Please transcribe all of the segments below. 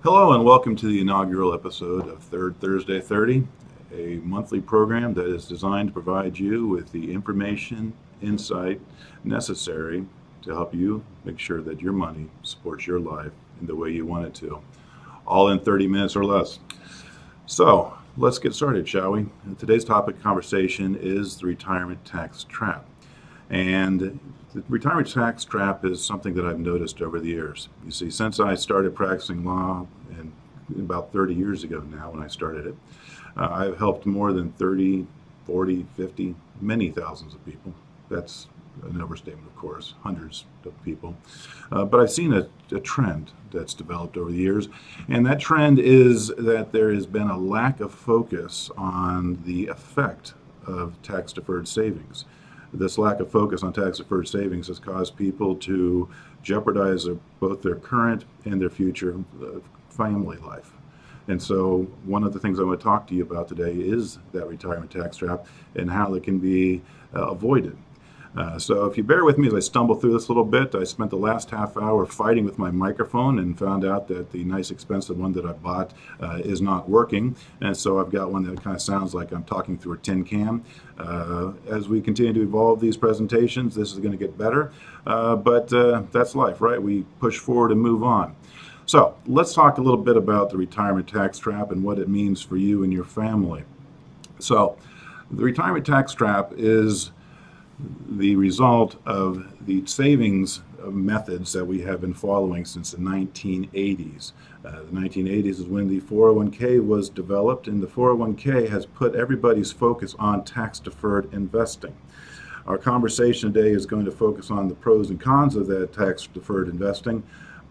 Hello and welcome to the inaugural episode of Third Thursday 30, a monthly program that is designed to provide you with the information, insight necessary to help you make sure that your money supports your life in the way you want it to, all in 30 minutes or less. So let's get started, shall we? Today's topic of conversation is the retirement tax trap. And the retirement tax trap is something that I've noticed over the years. You see, since I started practicing law, and about 30 years ago now when I started it, I've helped more than 30, 40, 50, many thousands of people. That's an overstatement, of course, hundreds of people. But I've seen a trend that's developed over the years, and that trend is that there has been a lack of focus on the effect of tax-deferred savings. This lack of focus on tax-deferred savings has caused people to jeopardize both their current and their future family life. And so one of the things I want to talk to you about today is that retirement tax trap and how it can be avoided. So if you bear with me as I stumble through this a little bit, I spent the last half hour fighting with my microphone and found out that the nice expensive one that I bought is not working. And so I've got one that kind of sounds like I'm talking through a tin can. As we continue to evolve these presentations, this is going to get better. But that's life, right? We push forward and move on. So let's talk a little bit about the retirement tax trap and what it means for you and your family. So the retirement tax trap is the result of the savings methods that we have been following since the 1980s. The 1980s is when the 401k was developed, and the 401k has put everybody's focus on tax-deferred investing. Our conversation today is going to focus on the pros and cons of that tax-deferred investing,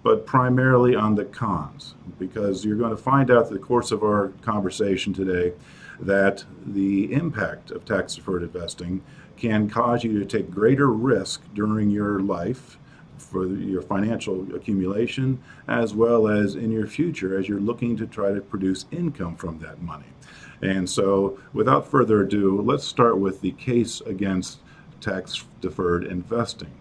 but primarily on the cons, because you're going to find out through the course of our conversation today that the impact of tax-deferred investing can cause you to take greater risk during your life for your financial accumulation, as well as in your future as you're looking to try to produce income from that money. And so without further ado, let's start with the case against tax-deferred investing.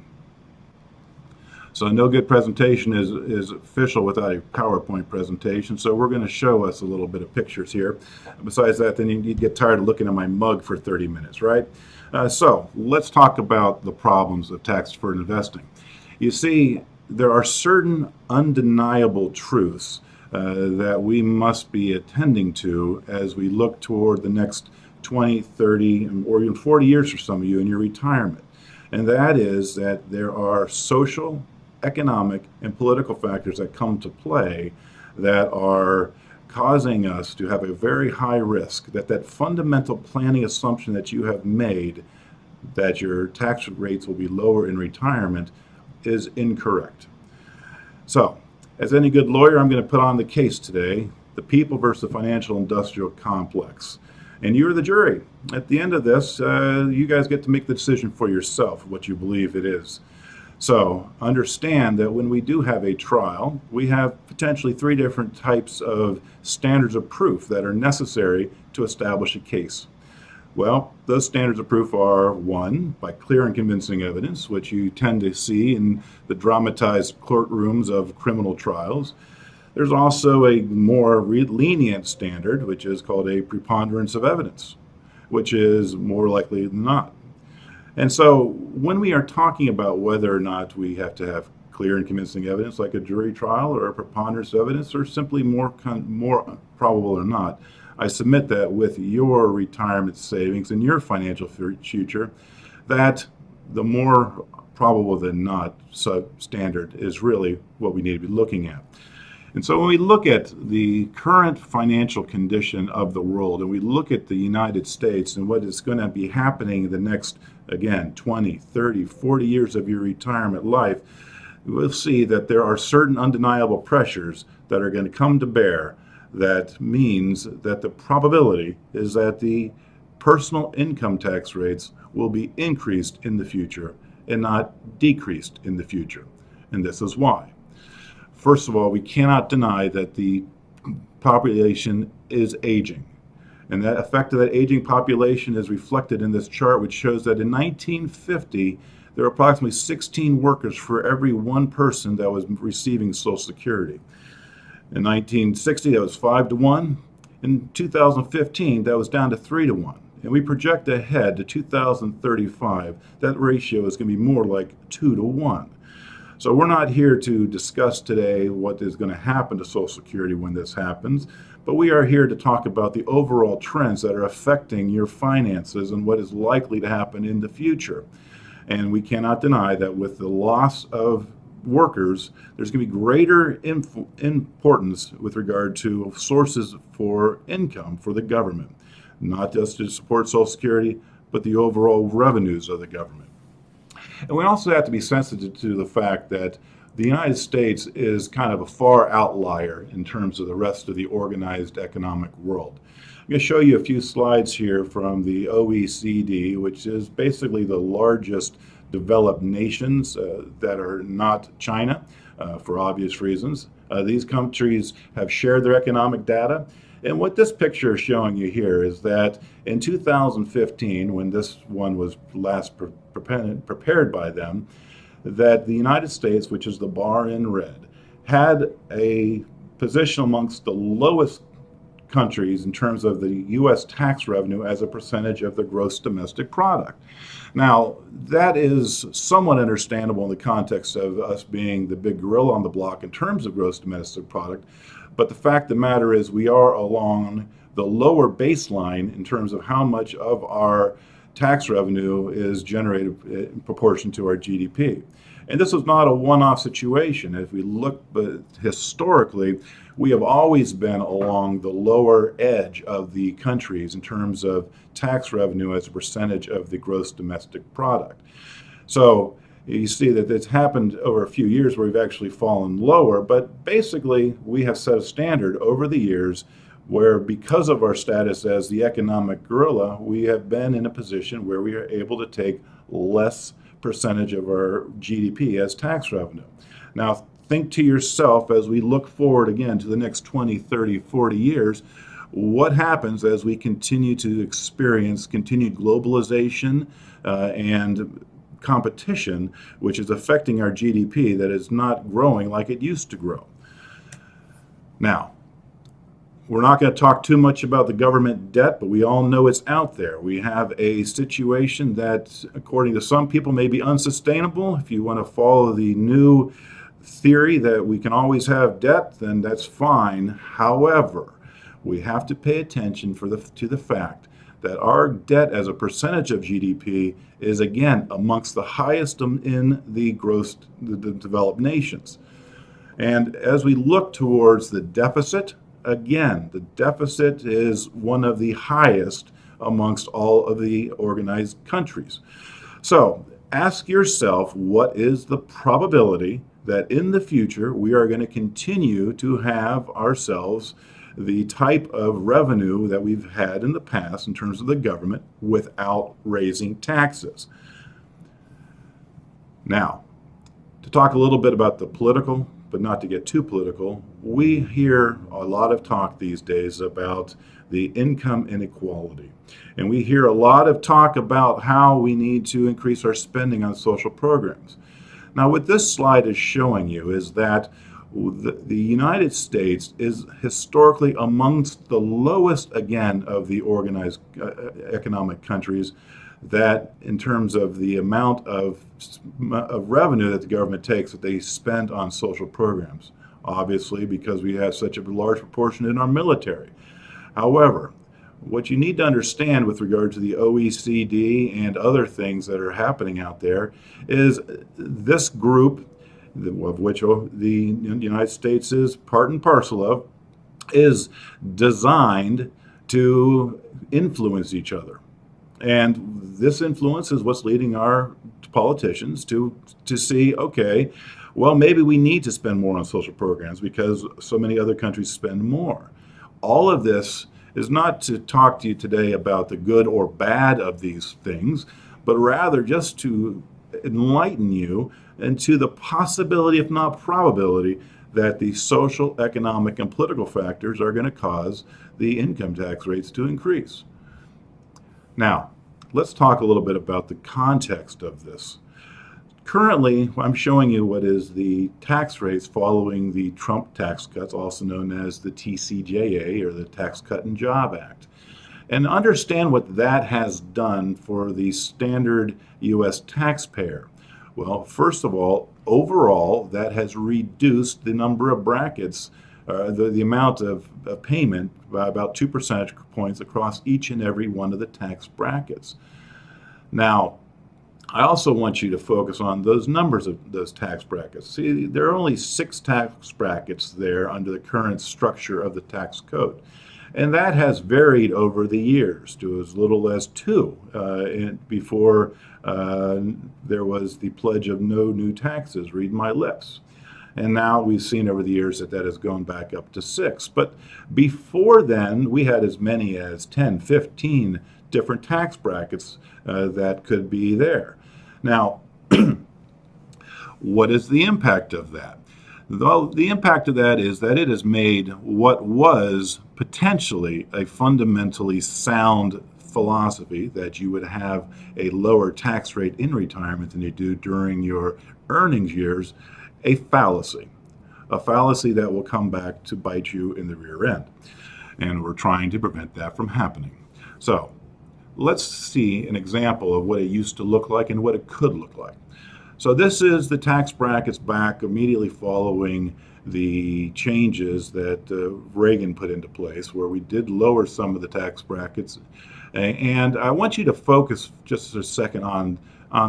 So no good presentation is official without a PowerPoint presentation, so we're going to show us a little bit of pictures here. Besides that, then you'd get tired of looking at my mug for 30 minutes, right? So let's talk about the problems of tax-deferred investing. You see, there are certain undeniable truths that we must be attending to as we look toward the next 20, 30, or even 40 years for some of you in your retirement. And that is that there are social, economic, and political factors that come to play that are causing us to have a very high risk that fundamental planning assumption that you have made that your tax rates will be lower in retirement is incorrect. So, as any good lawyer, I'm going to put on the case today, the people versus the financial industrial complex. And you're the jury. At the end of this, you guys get to make the decision for yourself what you believe it is. So understand that when we do have a trial, we have potentially three different types of standards of proof that are necessary to establish a case. Well, those standards of proof are, one, by clear and convincing evidence, which you tend to see in the dramatized courtrooms of criminal trials. There's also a more lenient standard, which is called a preponderance of evidence, which is more likely than not. And so when we are talking about whether or not we have to have clear and convincing evidence like a jury trial or a preponderance of evidence or simply more probable or not, I submit that with your retirement savings and your financial future, that the more probable than not standard is really what we need to be looking at. And so when we look at the current financial condition of the world and we look at the United States and what is going to be happening in the next, again, 20, 30, 40 years of your retirement life, we'll see that there are certain undeniable pressures that are going to come to bear. That means that the probability is that the personal income tax rates will be increased in the future and not decreased in the future. And this is why. First of all, we cannot deny that the population is aging. And that effect of that aging population is reflected in this chart, which shows that in 1950, there were approximately 16 workers for every one person that was receiving Social Security. In 1960, that was 5 to 1. In 2015, that was down to 3 to 1. And we project ahead to 2035, that ratio is going to be more like 2 to 1. So we're not here to discuss today what is going to happen to Social Security when this happens, but we are here to talk about the overall trends that are affecting your finances and what is likely to happen in the future. And we cannot deny that with the loss of workers, there's going to be greater importance with regard to sources for income for the government, not just to support Social Security, but the overall revenues of the government. And we also have to be sensitive to the fact that the United States is kind of a far outlier in terms of the rest of the organized economic world. I'm going to show you a few slides here from the OECD, which is basically the largest developed nations that are not China, for obvious reasons. These countries have shared their economic data. And what this picture is showing you here is that in 2015, when this one was last prepared by them, that the United States, which is the bar in red, had a position amongst the lowest countries in terms of the U.S. tax revenue as a percentage of the gross domestic product. Now, that is somewhat understandable in the context of us being the big gorilla on the block in terms of gross domestic product, but the fact of the matter is we are along the lower baseline in terms of how much of our tax revenue is generated in proportion to our GDP. And this was not a one-off situation. If we look historically, we have always been along the lower edge of the countries in terms of tax revenue as a percentage of the gross domestic product. So you see that it's happened over a few years where we've actually fallen lower, but basically we have set a standard over the years where, because of our status as the economic gorilla, we have been in a position where we are able to take less percentage of our GDP as tax revenue. Now, think to yourself, as we look forward again to the next 20, 30, 40 years, what happens as we continue to experience continued globalization and competition, which is affecting our GDP that is not growing like it used to grow. Now, we're not going to talk too much about the government debt, but we all know it's out there. We have a situation that, according to some people, may be unsustainable. If you want to follow the new theory that we can always have debt, then that's fine. However, we have to pay attention to the fact that our debt as a percentage of GDP is, again, amongst the highest in the developed nations. And as we look towards the deficit, again, the deficit is one of the highest amongst all of the organized countries. So ask yourself, what is the probability that in the future we are going to continue to have ourselves the type of revenue that we've had in the past in terms of the government without raising taxes? Now, to talk a little bit about the political, but not to get too political, we hear a lot of talk these days about the income inequality. And we hear a lot of talk about how we need to increase our spending on social programs. Now, what this slide is showing you is that the United States is historically amongst the lowest, again, of the organized economic countries, that in terms of the amount of revenue that the government takes that they spend on social programs, obviously because we have such a large proportion in our military. However, what you need to understand with regard to the OECD and other things that are happening out there is this group, of which the United States is part and parcel of, is designed to influence each other. And this influence is what's leading our politicians to see, okay, well, maybe we need to spend more on social programs because so many other countries spend more. All of this is not to talk to you today about the good or bad of these things, but rather just to enlighten you into the possibility, if not probability, that the social, economic, and political factors are going to cause the income tax rates to increase. Now, let's talk a little bit about the context of this. Currently, I'm showing you what is the tax rates following the Trump tax cuts, also known as the TCJA, or the Tax Cut and Job Act. And understand what that has done for the standard U.S. taxpayer. Well, first of all, overall, that has reduced the number of brackets, the amount of payment by about 2 percentage points across each and every one of the tax brackets. Now, I also want you to focus on those numbers of those tax brackets. See, there are only 6 tax brackets there under the current structure of the tax code. And that has varied over the years to as little as 2 before there was the pledge of no new taxes, read my lips. And now we've seen over the years that that has gone back up to 6. But before then, we had as many as 10, 15 different tax brackets that could be there. Now, what is the impact of that? Well, the impact of that is that it has made what was potentially a fundamentally sound philosophy, that you would have a lower tax rate in retirement than you do during your earnings years, a fallacy. A fallacy that will come back to bite you in the rear end. And we're trying to prevent that from happening. So, let's see an example of what it used to look like and what it could look like. So this is the tax brackets back immediately following the changes that Reagan put into place, where we did lower some of the tax brackets. And I want you to focus just a second on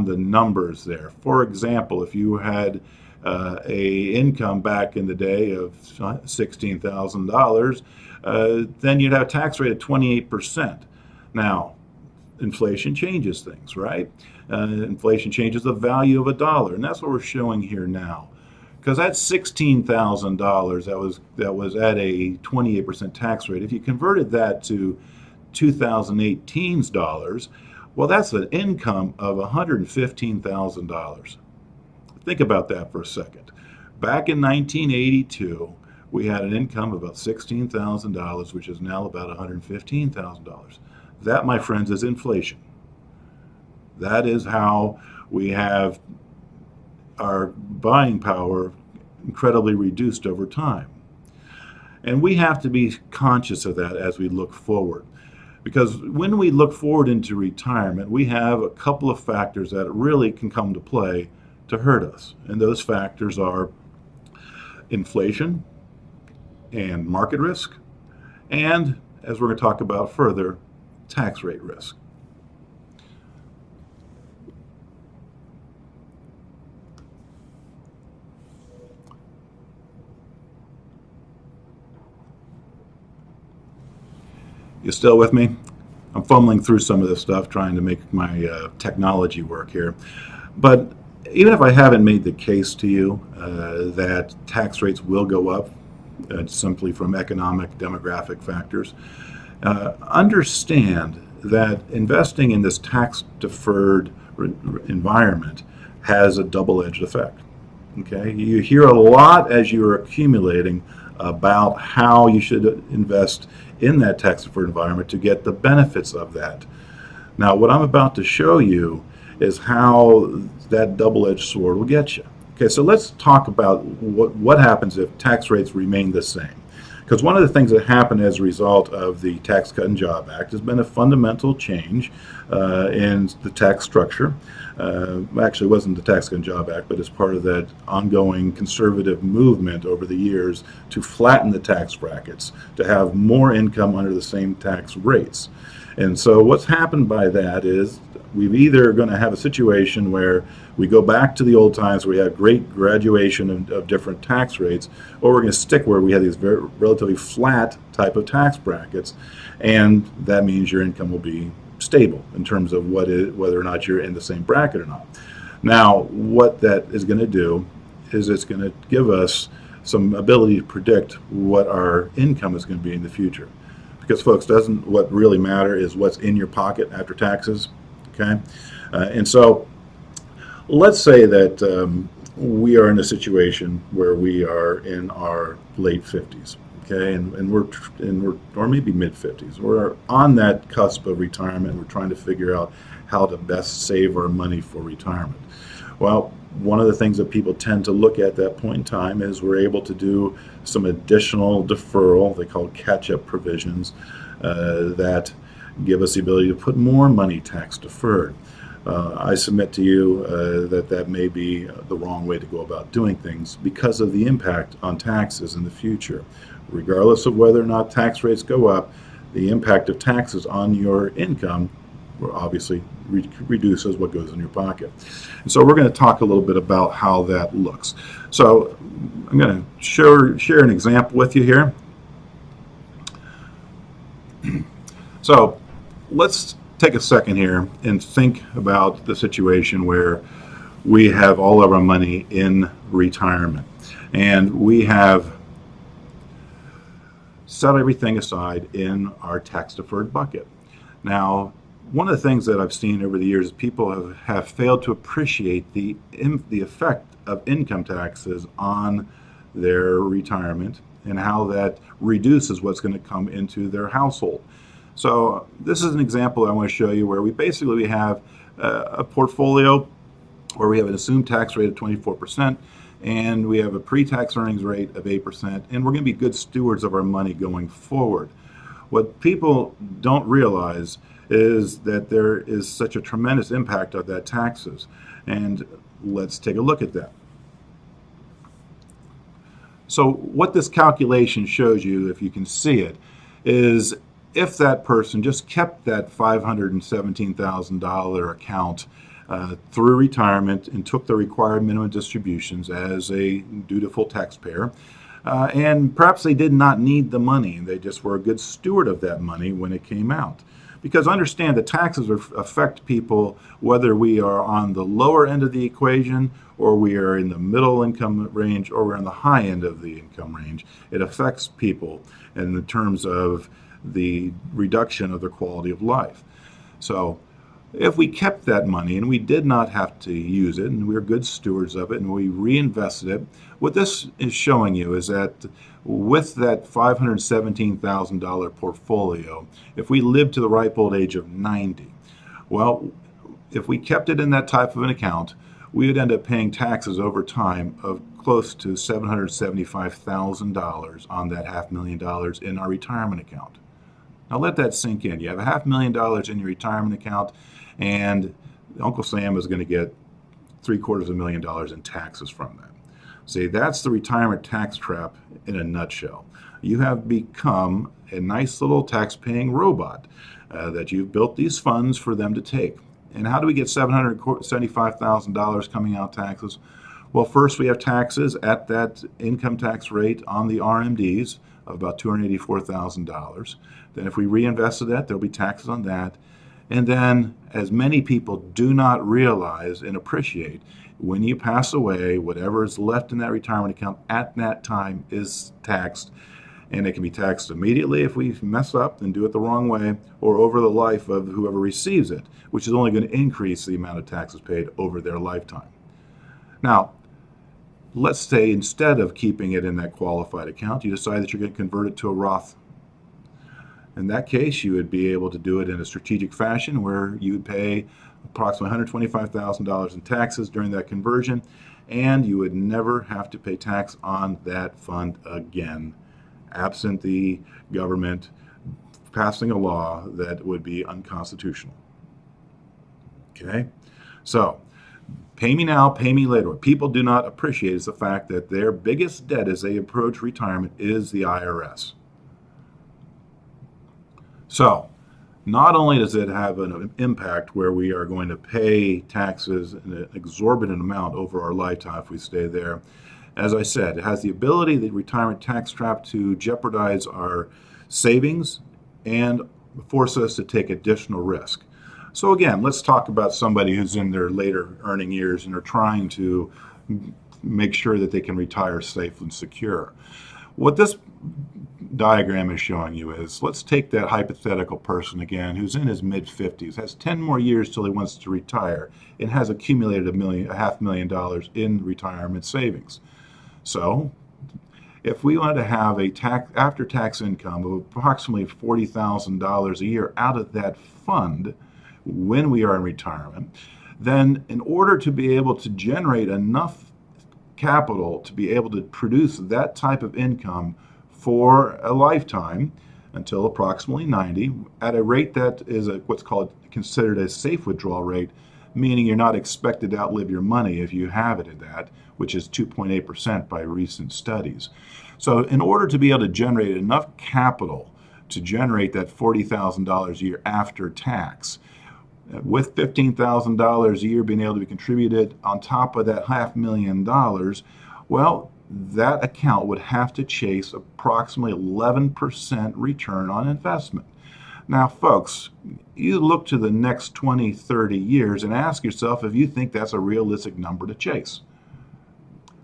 the numbers there. For example, if you had a income back in the day of $16,000, then you'd have a tax rate of 28%. Now, inflation changes things, right? Inflation changes the value of a dollar, and that's what we're showing here now. Because that's $16,000 that was at a 28% tax rate. If you converted that to 2018's dollars, well, that's an income of $115,000. Think about that for a second. Back in 1982, we had an income of about $16,000, which is now about $115,000. That, my friends, is inflation. That is how we have our buying power incredibly reduced over time. And we have to be conscious of that as we look forward. Because when we look forward into retirement, we have a couple of factors that really can come to play to hurt us. And those factors are inflation and market risk, and, as we're going to talk about further, tax rate risk. You still with me? I'm fumbling through some of this stuff, trying to make my technology work here. But even if I haven't made the case to you that tax rates will go up simply from economic, demographic factors, understand that investing in this tax-deferred environment has a double-edged effect. Okay, you hear a lot as you're accumulating about how you should invest in that tax-deferred environment to get the benefits of that. Now, what I'm about to show you is how that double-edged sword will get you. Okay, so let's talk about what happens if tax rates remain the same. Because one of the things that happened as a result of the Tax Cut and Job Act has been a fundamental change in the tax structure. Actually, it wasn't the Tax Cut and Job Act, but it's part of that ongoing conservative movement over the years to flatten the tax brackets, to have more income under the same tax rates. And so what's happened by that is we've either going to have a situation where we go back to the old times where we had great graduation of different tax rates, or we're going to stick where we have these very relatively flat type of tax brackets, and that means your income will be stable in terms of whether or not you're in the same bracket or not. Now, what that is going to do is it's going to give us some ability to predict what our income is going to be in the future. Because, folks, what really matter is what's in your pocket after taxes. Okay, and so let's say that we are in a situation where we are in our late 50s. Okay, and we're or maybe mid 50s. We're on that cusp of retirement. We're trying to figure out how to best save our money for retirement. Well, one of the things that people tend to look at that point in time is we're able to do some additional deferral, they call catch-up provisions, that give us the ability to put more money tax deferred. I submit to you that may be the wrong way to go about doing things because of the impact on taxes in the future. Regardless of whether or not tax rates go up, the impact of taxes on your income will obviously reduces what goes in your pocket. And so we're going to talk a little bit about how that looks. So I'm going to share an example with you here. So let's take a second here and think about the situation where we have all of our money in retirement and we have set everything aside in our tax deferred bucket. Now, one of the things that I've seen over the years is people have failed to appreciate the effect of income taxes on their retirement and how that reduces what's going to come into their household. So this is an example I want to show you where we basically have a portfolio where we have an assumed tax rate of 24% and we have a pre-tax earnings rate of 8%, and we're going to be good stewards of our money going forward. What people don't realize is that there is such a tremendous impact of that taxes, and let's take a look at that. So what this calculation shows you, if you can see it, is if that person just kept that $517,000 account through retirement and took the required minimum distributions as a dutiful taxpayer, and perhaps they did not need the money, they just were a good steward of that money when it came out. Because understand that taxes affect people whether we are on the lower end of the equation or we are in the middle income range or we're in the high end of the income range. It affects people in terms of the reduction of their quality of life. So if we kept that money and we did not have to use it and we were good stewards of it and we reinvested it, what this is showing you is that with that $517,000 portfolio, if we lived to the ripe old age of 90, well, if we kept it in that type of an account, we would end up paying taxes over time of close to $775,000 on that $500,000 in our retirement account. Now let that sink in. You have $500,000 in your retirement account, and Uncle Sam is going to get $750,000 in taxes from that. See, that's the retirement tax trap in a nutshell. You have become a nice little tax-paying robot that you've built these funds for them to take. And how do we get $775,000 coming out taxes? Well, first we have taxes at that income tax rate on the RMDs of about $284,000. Then if we reinvested that, there'll be taxes on that. And then, as many people do not realize and appreciate, when you pass away, whatever is left in that retirement account at that time is taxed. And it can be taxed immediately if we mess up and do it the wrong way, or over the life of whoever receives it, which is only going to increase the amount of taxes paid over their lifetime. Now, let's say instead of keeping it in that qualified account, you decide that you're going to convert it to a Roth. In that case, you would be able to do it in a strategic fashion where you would pay approximately $125,000 in taxes during that conversion, and you would never have to pay tax on that fund again, absent the government passing a law that would be unconstitutional. Okay? So, pay me now, pay me later. What people do not appreciate is the fact that their biggest debt as they approach retirement is the IRS. So, not only does it have an impact where we are going to pay taxes in an exorbitant amount over our lifetime if we stay there, as I said, it has the ability, the retirement tax trap, to jeopardize our savings and force us to take additional risk. So again, let's talk about somebody who's in their later earning years and are trying to make sure that they can retire safe and secure. What this diagram is showing you is, let's take that hypothetical person again who's in his mid-50s, has 10 more years till he wants to retire, and has accumulated $500,000 in retirement savings. So if we wanted to have a after-tax income of approximately $40,000 a year out of that fund when we are in retirement, then in order to be able to generate enough capital to be able to produce that type of income for a lifetime until approximately 90 at a rate that is what's considered a safe withdrawal rate, meaning you're not expected to outlive your money if you have it at that, which is 2.8% by recent studies. So in order to be able to generate enough capital to generate that $40,000 a year after tax, with $15,000 a year being able to be contributed on top of that $500,000, well, that account would have to chase approximately 11% return on investment. Now, folks, you look to the next 20, 30 years and ask yourself if you think that's a realistic number to chase,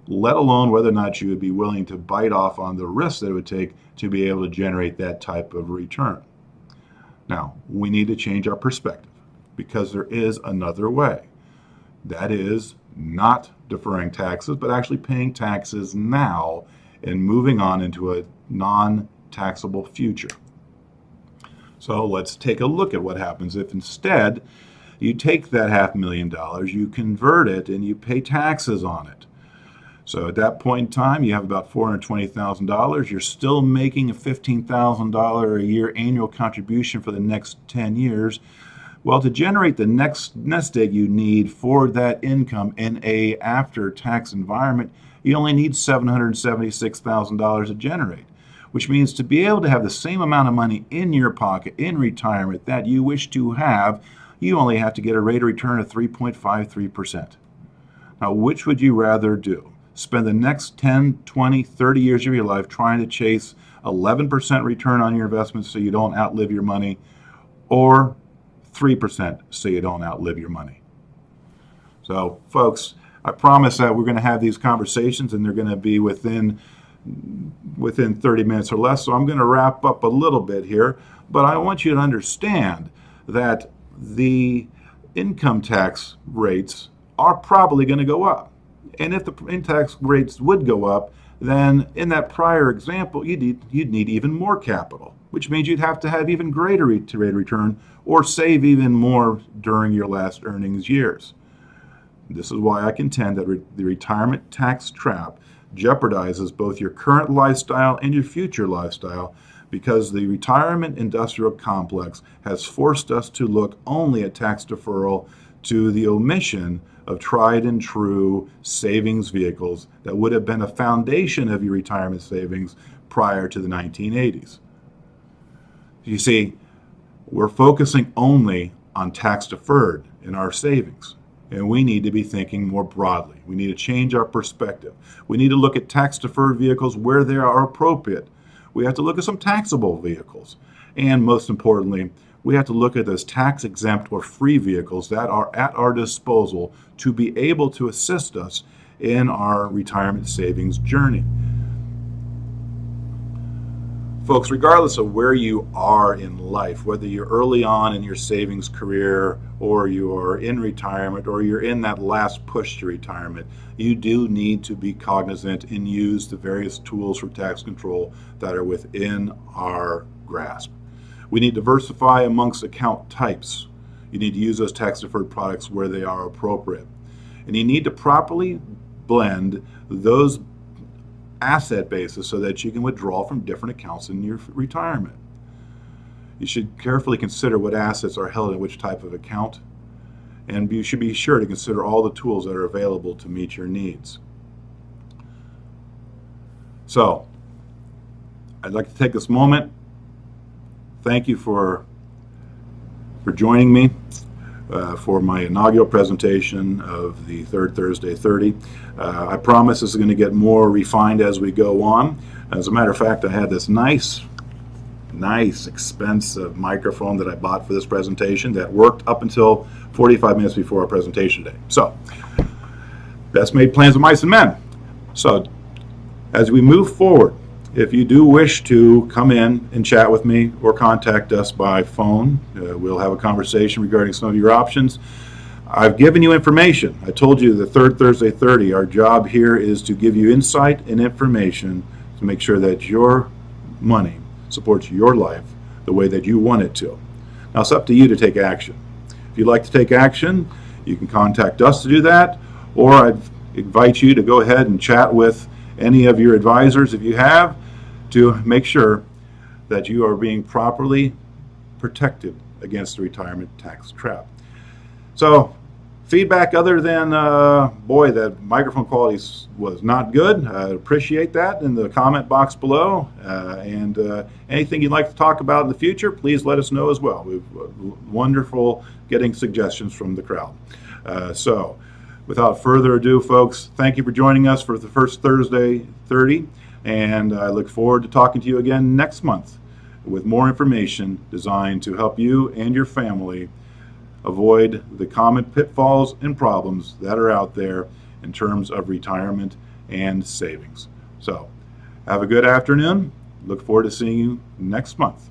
let alone whether or not you would be willing to bite off on the risk that it would take to be able to generate that type of return. Now, we need to change our perspective because there is another way. That is not deferring taxes, but actually paying taxes now and moving on into a non-taxable future. So let's take a look at what happens if instead you take that $500,000, you convert it, and you pay taxes on it. So at that point in time, you have about $420,000. You're still making a $15,000 a year annual contribution for the next 10 years. Well, to generate the nest egg you need for that income in a after-tax environment, you only need $776,000 to generate, which means to be able to have the same amount of money in your pocket in retirement that you wish to have, you only have to get a rate of return of 3.53%. Now, which would you rather do? Spend the next 10, 20, 30 years of your life trying to chase 11% return on your investments so you don't outlive your money, or 3% so you don't outlive your money? So, folks, I promise that we're going to have these conversations and they're going to be within 30 minutes or less. So I'm going to wrap up a little bit here, but I want you to understand that the income tax rates are probably going to go up. And if the income tax rates would go up, then in that prior example, you'd need even more capital, which means you'd have to have even greater rate of return or save even more during your last earnings years. This is why I contend that the retirement tax trap jeopardizes both your current lifestyle and your future lifestyle, because the retirement industrial complex has forced us to look only at tax deferral to the omission of tried and true savings vehicles that would have been a foundation of your retirement savings prior to the 1980s. You see, we're focusing only on tax deferred in our savings, and we need to be thinking more broadly. We need to change our perspective. We need to look at tax deferred vehicles where they are appropriate. We have to look at some taxable vehicles, and most importantly, we have to look at those tax exempt or free vehicles that are at our disposal to be able to assist us in our retirement savings journey. Folks, regardless of where you are in life, whether you're early on in your savings career or you're in retirement or you're in that last push to retirement, you do need to be cognizant and use the various tools for tax control that are within our grasp. We need to diversify amongst account types. You need to use those tax deferred products where they are appropriate. And you need to properly blend those asset bases so that you can withdraw from different accounts in your retirement. You should carefully consider what assets are held in which type of account, and you should be sure to consider all the tools that are available to meet your needs. So, I'd like to take this moment. Thank you for joining me for my inaugural presentation of the Third Thursday 30. I promise this is going to get more refined as we go on. As a matter of fact, I had this nice expensive microphone that I bought for this presentation that worked up until 45 minutes before our presentation today. So, best made plans of mice and men. So, as we move forward, if you do wish to come in and chat with me or contact us by phone, we'll have a conversation regarding some of your options. I've given you information. I told you the Third Thursday 30, our job here is to give you insight and information to make sure that your money supports your life the way that you want it to. Now it's up to you to take action. If you'd like to take action, you can contact us to do that, or I'd invite you to go ahead and chat with any of your advisors if you have, to make sure that you are being properly protected against the retirement tax trap. So, feedback other than, boy, that microphone quality was not good, I appreciate that in the comment box below. And anything you'd like to talk about in the future, please let us know as well. We've wonderful getting suggestions from the crowd. So, without further ado, folks, thank you for joining us for the first Thursday 30, and I look forward to talking to you again next month with more information designed to help you and your family avoid the common pitfalls and problems that are out there in terms of retirement and savings. So, have a good afternoon. Look forward to seeing you next month.